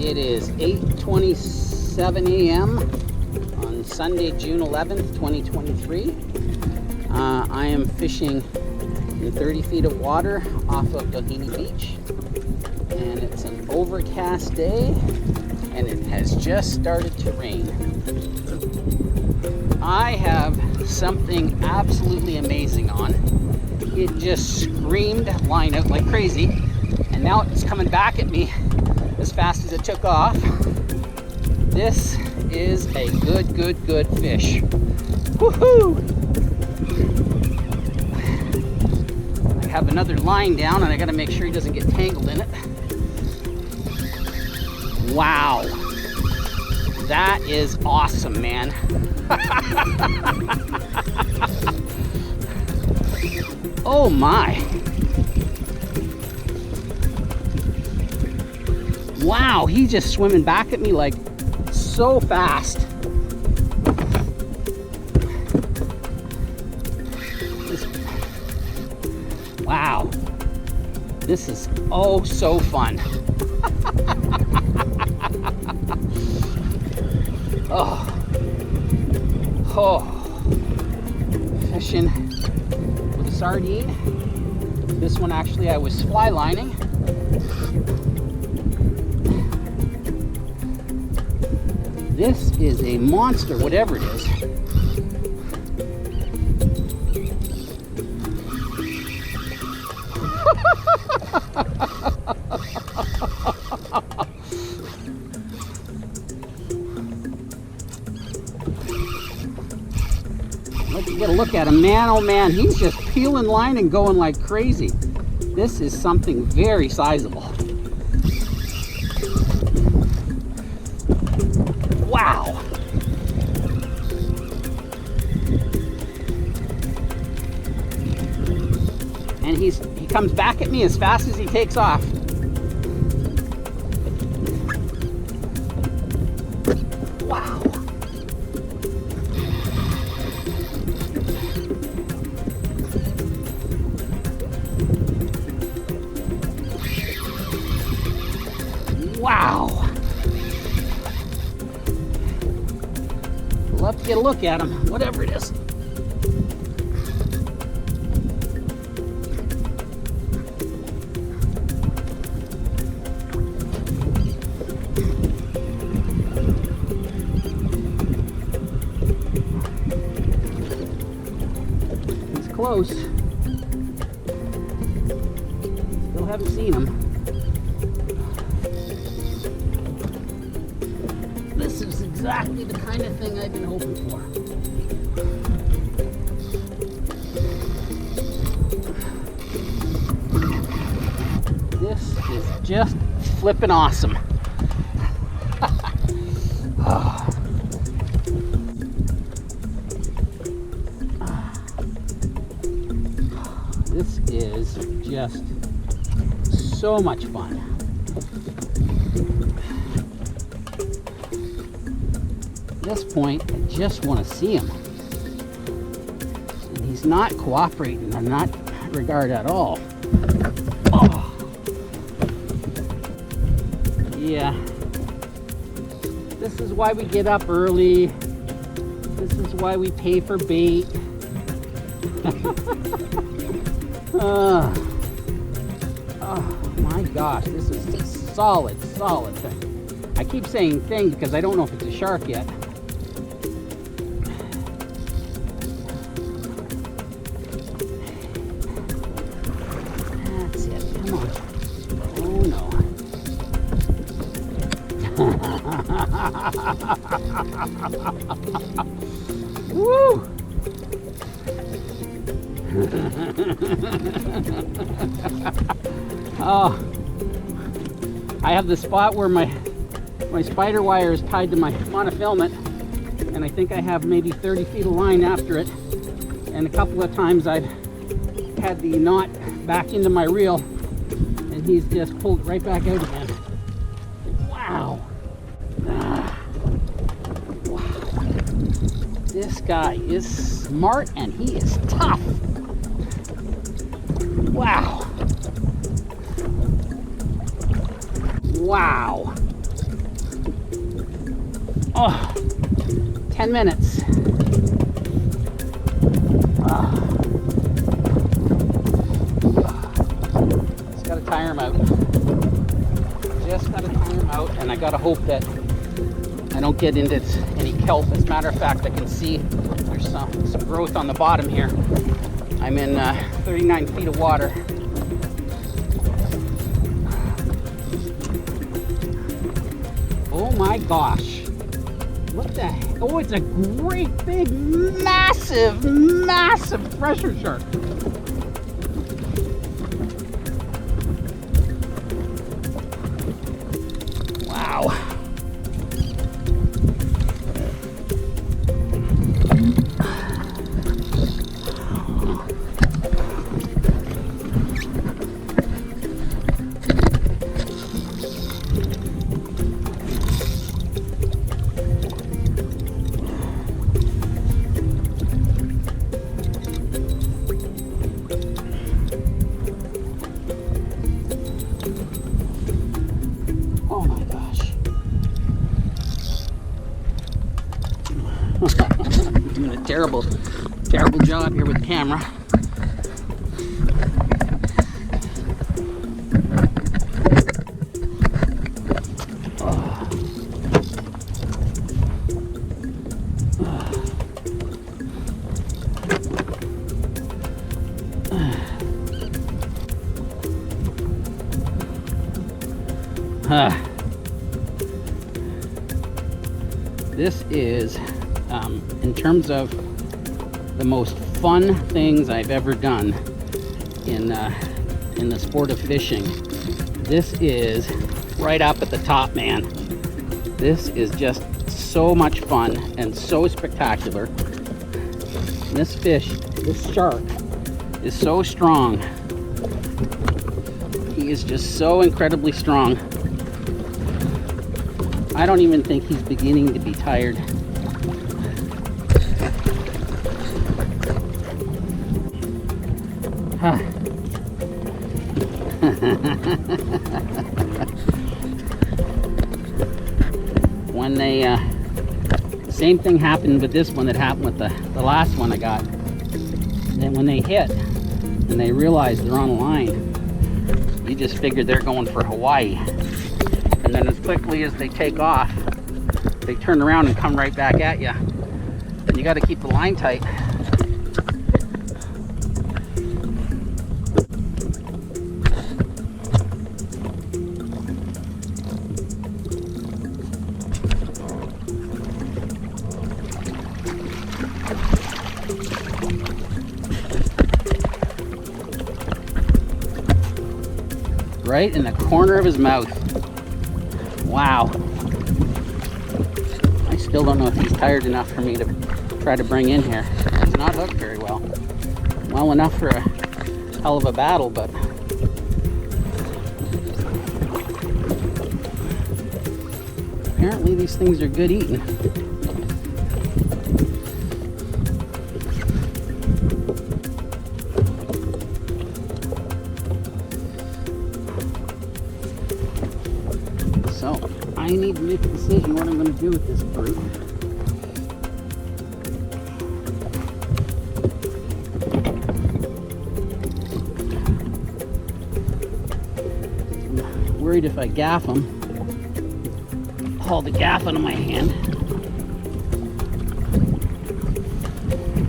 It is 8:27 a.m. on Sunday, June 11th, 2023. I am fishing in 30 feet of water off of Doheny Beach, and it's an overcast day, and it has just started to rain. I have something absolutely amazing on. It just screamed line out like crazy, and now it's coming back at me as fast as it took off. This is a good fish. Woohoo! I have another line down, and I gotta make sure he doesn't get tangled in it. Wow, that is awesome, man. Oh my. Wow, he's just swimming back at me like so fast. Wow, this is oh so fun. Fishing with a sardine. This one actually I was fly lining. This is a monster, whatever it is. Let's get a look at him. Man, oh man, he's just peeling line and going like crazy. This is something very sizable. Wow. And he comes back at me as fast as he takes off. Wow. Wow. Love to get a look at him, whatever it is. He's close. Still haven't seen him. This is exactly the kind of thing I've been hoping for. This is just flippin' awesome. This is just so much fun. At this point, I just want to see him. And he's not cooperating in that regard at all. Oh. Yeah. This is why we get up early. This is why we pay for bait. Oh my gosh, this is a solid thing. I keep saying thing because I don't know if it's a shark yet. That's it, come on. Oh no. Woo! Oh, I have the spot where my spider wire is tied to my monofilament, and I think I have maybe 30 feet of line after it, and a couple of times I've had the knot back into my reel, and he's just pulled it right back out again. Wow. Wow. This guy is smart and he is tough. Wow. Wow. Oh, 10 minutes. Just gotta tire him out. Just gotta tire him out, and I gotta hope that I don't get into any kelp. As a matter of fact, I can see there's some growth on the bottom here. I'm in 39 feet of water. Oh my gosh. What the heck? Oh, it's a great big, massive, massive pressure shark. Wow. Oh my gosh. I'm doing a terrible job here with the camera. This is, in terms of the most fun things I've ever done in the sport of fishing, this is right up at the top, man. This is just so much fun and so spectacular. This fish, this shark, is so strong. He is just so incredibly strong. I don't even think he's beginning to be tired. Huh. When they, same thing happened with this one that happened with the last one I got. And when they hit and they realize they're on a line, you just figure they're going for Hawaii. And then as quickly as they take off, they turn around and come right back at you. And you got to keep the line tight. Right in the corner of his mouth. Wow. I still don't know if he's tired enough for me to try to bring in here. He's not hooked very well. Well enough for a hell of a battle, but apparently these things are good eating. So, I need to make a decision what I'm going to do with this brute. I'm worried if I gaff him, haul the gaff out of my hand.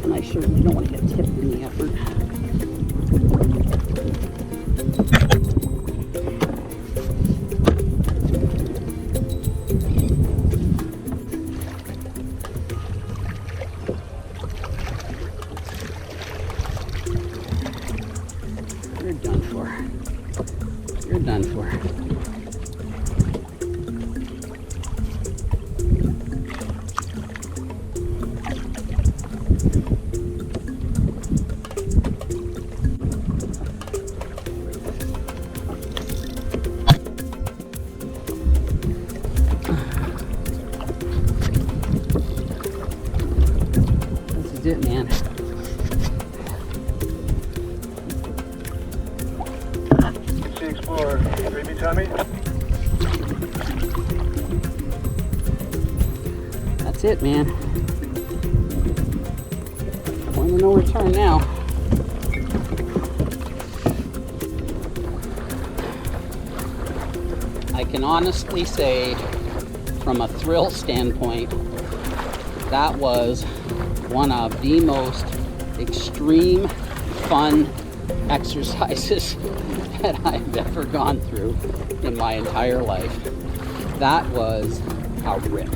And I certainly don't want to get tipped in the effort. You're done for. You're done for. This is it, man. Explorer, 3B Tommy. That's it, man. Point of no return now. I can honestly say, from a thrill standpoint, that was one of the most extreme fun exercises that I've ever gone through in my entire life. That was a rip.